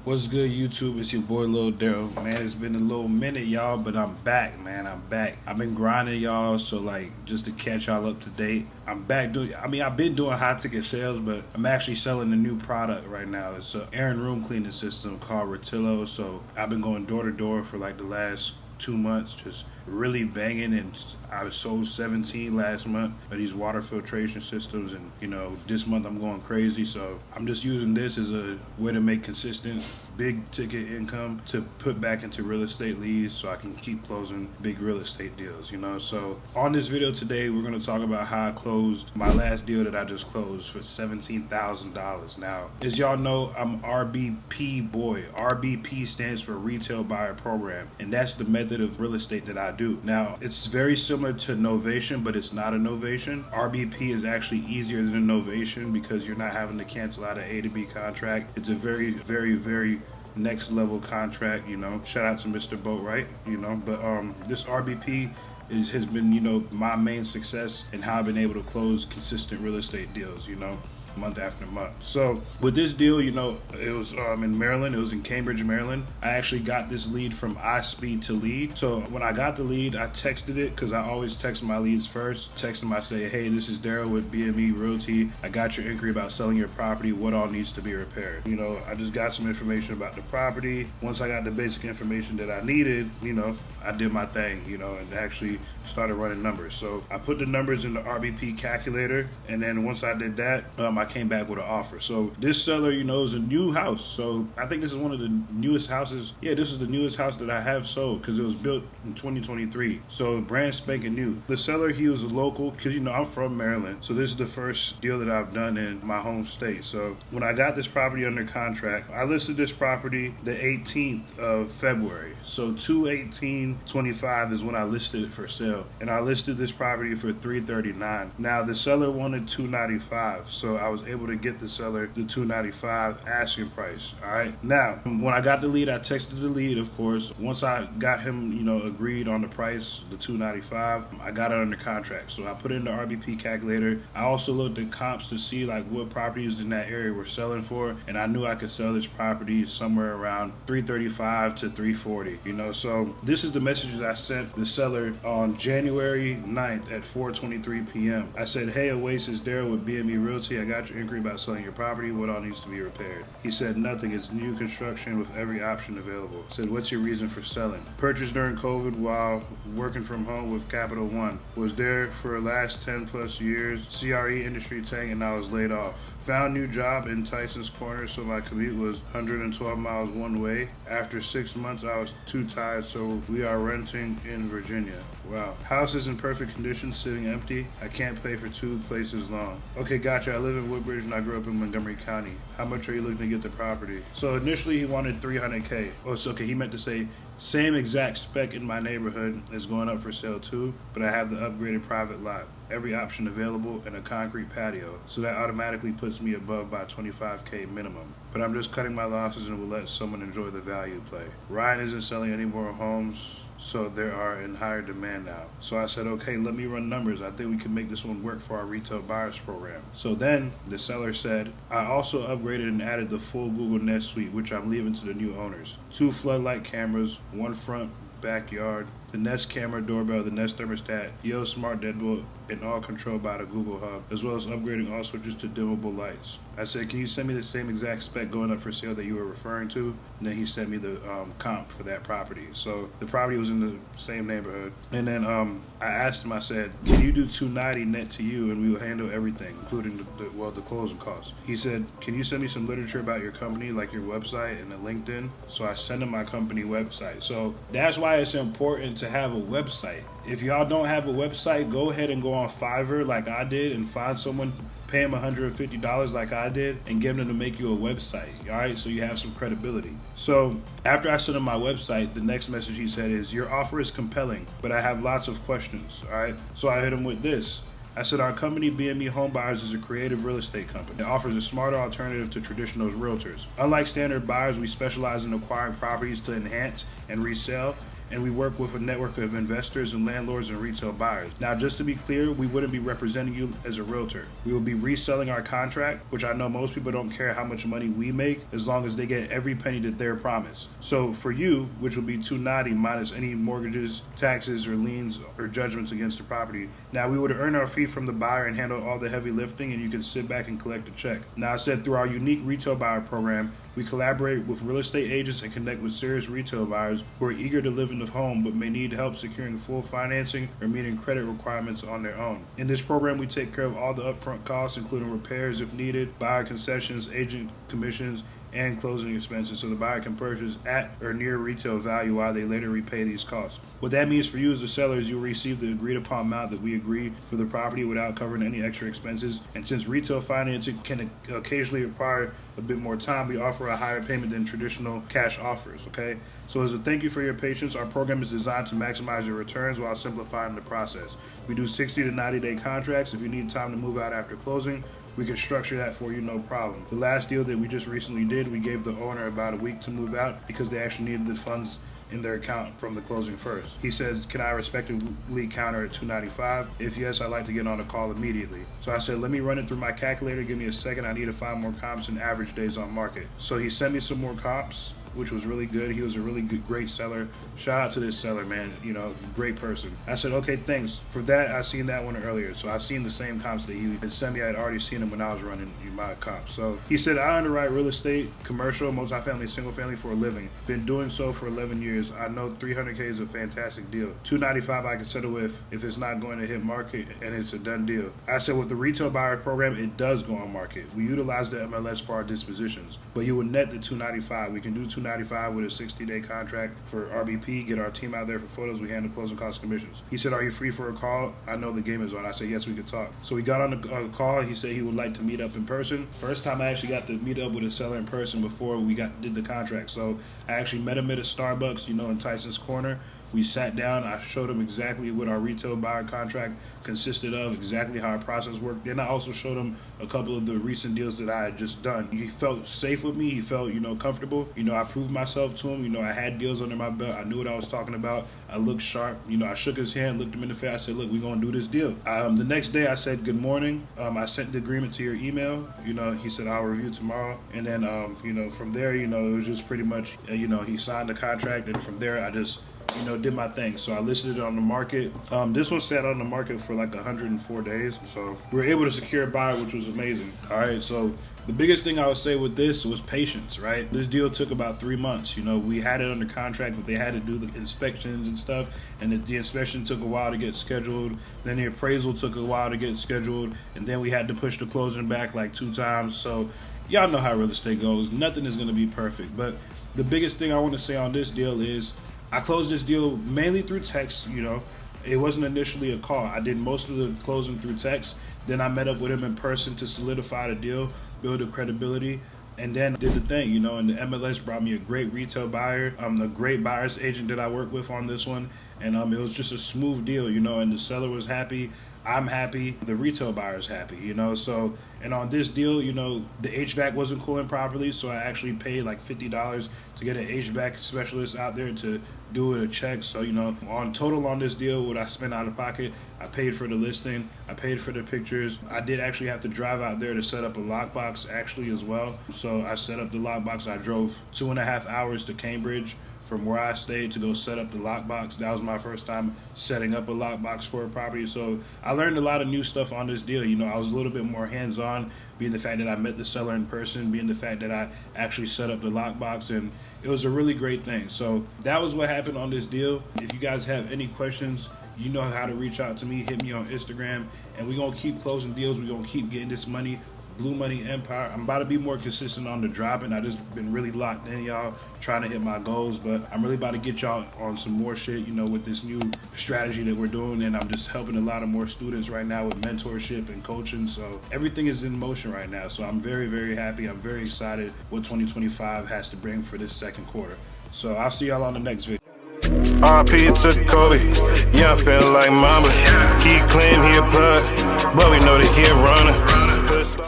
What's good, YouTube? It's your boy Lil Daryl. Man, it's been a little minute, y'all, but I'm back, man. I'm back. I've been grinding, y'all, so like just to catch y'all up to date. I'm back doing. I've been doing high ticket sales, but I'm actually selling a new product right now. It's an air and room cleaning system called Rotillo. So I've been going door to door for like the last 2 months, just really banging, and I sold 17 last month of these water filtration systems, and this month I'm going crazy. So I'm just using this as a way to make consistent big ticket income to put back into real estate leads so I can keep closing big real estate deals. So on this video today, we're going to talk about how I closed my last deal that I just closed for $17,000. Now, as y'all know, I'm RBP boy. RBP stands for Retail Buyer Program, and that's the method of real estate that I do. Now, it's very similar to Novation, but it's not a Novation. RBP is actually easier than a Novation because you're not having to cancel out an A to B contract. It's a very, very, very next level contract. Shout out to Mr. Boatwright. But this RBP has been my main success in how I've been able to close consistent real estate deals, month after month. So with this deal, it was in Maryland. It was in Cambridge, Maryland. I actually got this lead from iSpeed to Lead. So when I got the lead, I texted it because I always text my leads first. Text them, I say, hey, this is Daryl with BME Realty. I got your inquiry about selling your property. What all needs to be repaired? I just got some information about the property. Once I got the basic information that I needed, I did my thing, and actually started running numbers. So I put the numbers in the RBP calculator, and then once I did that, I came back with an offer. So this seller, is a new house. So I think this is one of the newest houses. Yeah, this is the newest house that I have sold because it was built in 2023. So brand spanking new. The seller, he was a local because, I'm from Maryland. So this is the first deal that I've done in my home state. So when I got this property under contract, I listed this property the 18th of February. So 2/18/25 is when I listed it for sale. And I listed this property for $339. Now the seller wanted $295. So I was able to get the seller the $295 asking price. All right. Now, when I got the lead, I texted the lead, of course. Once I got him, agreed on the price, the $295, I got it under contract. So I put it in the RBP calculator. I also looked at comps to see like what properties in that area were selling for, and I knew I could sell this property somewhere around $335 to $340. So this is the message that I sent the seller on January 9th at 4:23 p.m. I said, hey, Oasis, Daryl with BME Realty. I got your inquiry about selling your property. What all needs to be repaired? He said, nothing. It's new construction with every option available. I said, what's your reason for selling? Purchased during COVID while working from home with Capital One. Was there for the last 10 plus years. CRE industry tank, and I was laid off. Found new job in Tyson's Corner, so my commute was 112 miles one way. After 6 months, I was too tired, so we are renting in Virginia. Wow. House is in perfect condition, sitting empty. I can't pay for 2 places long. Okay, gotcha. I live in Woodbridge and I grew up in Montgomery County. How much are you looking to get the property? So initially he wanted $300K. Oh, so okay, he meant to say same exact spec in my neighborhood is going up for sale too, but I have the upgraded private lot. Every option available and a concrete patio, so that automatically puts me above by $25K minimum. But I'm just cutting my losses and will let someone enjoy the value play. Ryan isn't selling any more homes, so they are in higher demand now. So I said, okay, let me run numbers. I think we can make this one work for our retail buyers program. So then the seller said, I also upgraded and added the full Google Nest Suite, which I'm leaving to the new owners. 2 floodlight cameras, 1 front backyard, the Nest camera doorbell, the Nest thermostat, Yo Smart Deadbolt, and all controlled by the Google Hub, as well as upgrading all switches to dimmable lights. I said, can you send me the same exact spec going up for sale that you were referring to? And then he sent me the comp for that property. So the property was in the same neighborhood. And then I asked him, I said, can you do $290 net to you and we will handle everything, including the closing costs? He said, can you send me some literature about your company, like your website and a LinkedIn? So I sent him my company website. So that's why it's important to have a website. If y'all don't have a website, go ahead and go on Fiverr like I did and find someone, pay them $150 like I did, and get them to make you a website, all right? So you have some credibility. So after I sent him my website, the next message he said is, your offer is compelling, but I have lots of questions, all right? So I hit him with this. I said, our company, BME Homebuyers, is a creative real estate company that offers a smarter alternative to traditional realtors. Unlike standard buyers, we specialize in acquiring properties to enhance and resell and we work with a network of investors and landlords and retail buyers. Now, just to be clear, we wouldn't be representing you as a realtor. We will be reselling our contract, which I know most people don't care how much money we make as long as they get every penny that they're promised. So for you, which will be $290 minus any mortgages, taxes, or liens or judgments against the property. Now, we would earn our fee from the buyer and handle all the heavy lifting, and you can sit back and collect a check. Now, I said through our unique retail buyer program, we collaborate with real estate agents and connect with serious retail buyers who are eager to live in the home but may need help securing full financing or meeting credit requirements on their own. In this program, we take care of all the upfront costs, including repairs if needed, buyer concessions, agent commissions, and closing expenses, so the buyer can purchase at or near retail value while they later repay these costs. What that means for you as the seller is you'll receive the agreed upon amount that we agreed for the property without covering any extra expenses. And since retail financing can occasionally require a bit more time, we offer a higher payment than traditional cash offers, okay? So as a thank you for your patience, our program is designed to maximize your returns while simplifying the process. We do 60 to 90 day contracts. If you need time to move out after closing, we can structure that for you, no problem. The last deal that we just recently did, we gave the owner about a week to move out because they actually needed the funds in their account from the closing first. He says, can I respectively counter at $295? If yes, I'd like to get on a call immediately. So I said, let me run it through my calculator. Give me a second. I need to find more comps and average days on market. So he sent me some more comps, which was really good. He was a really good, great seller. Shout out to this seller, man. You know, great person. I said, okay, thanks. For that, I seen that one earlier. So I've seen the same comps that he had sent me. I had already seen them when I was running my comps. So he said, I underwrite real estate, commercial, multifamily, single family for a living. Been doing so for 11 years. I know 300K is a fantastic deal. $295 I can settle with if it's not going to hit market, and it's a done deal. I said, with the retail buyer program, it does go on market. We utilize the MLS for our dispositions, but you would net the $295. We can do $295 with a 60-day contract for RBP, get our team out there for photos, we handle closing costs commissions. He said, are you free for a call? I know the game is on. I said, yes, we could talk. So we got on the call. He said he would like to meet up in person. First time I actually got to meet up with a seller in person before we did the contract. So I actually met him at a Starbucks, in Tyson's Corner. We sat down. I showed him exactly what our retail buyer contract consisted of, exactly how our process worked. Then I also showed him a couple of the recent deals that I had just done. He felt safe with me. He felt, comfortable. I proved myself to him. I had deals under my belt. I knew what I was talking about. I looked sharp. I shook his hand, looked him in the face. I said, look, we're going to do this deal. The next day I said, good morning. I sent the agreement to your email. He said, I'll review tomorrow. And then, from there, it was just pretty much, he signed the contract. And from there, I just, did my thing. So I listed it on the market. This one sat on the market for like 104 days. So we were able to secure a buyer, which was amazing. All right. So the biggest thing I would say with this was patience, right? This deal took about 3 months. We had it under contract, but they had to do the inspections and stuff. And the inspection took a while to get scheduled. Then the appraisal took a while to get scheduled. And then we had to push the closing back like 2 times. So y'all know how real estate goes. Nothing is going to be perfect. But the biggest thing I want to say on this deal is I closed this deal mainly through text. It wasn't initially a call. I did most of the closing through text. Then I met up with him in person to solidify the deal, build the credibility, and then did the thing, and the MLS brought me a great retail buyer, a great buyer's agent that I work with on this one. And it was just a smooth deal, and the seller was happy. I'm happy. The retail buyer's happy, So, and on this deal, the HVAC wasn't cooling properly, so I actually paid like $50 to get an HVAC specialist out there to do a check. So, on total on this deal, what I spent out of pocket, I paid for the listing, I paid for the pictures. I did actually have to drive out there to set up a lockbox actually as well. So I set up the lockbox. I drove 2.5 hours to Cambridge from where I stayed to go set up the lockbox. That was my first time setting up a lockbox for a property. So I learned a lot of new stuff on this deal. I was a little bit more hands-on, being the fact that I met the seller in person, being the fact that I actually set up the lockbox, and it was a really great thing. So that was what happened on this deal. If you guys have any questions, you know how to reach out to me. Hit me on Instagram, and we're going to keep closing deals. We're going to keep getting this money. Blue Money Empire. I'm about to be more consistent on the dropping. I just been really locked in, y'all, trying to hit my goals, but I'm really about to get y'all on some more shit, with this new strategy that we're doing, and I'm just helping a lot of more students right now with mentorship and coaching. So everything is in motion right now. So I'm very, very happy. I'm very excited what 2025 has to bring for this second quarter. So I'll see y'all on the next video. RP to Kobe, yeah, I feel like mama. He claim he a plug, but we know that he a runner.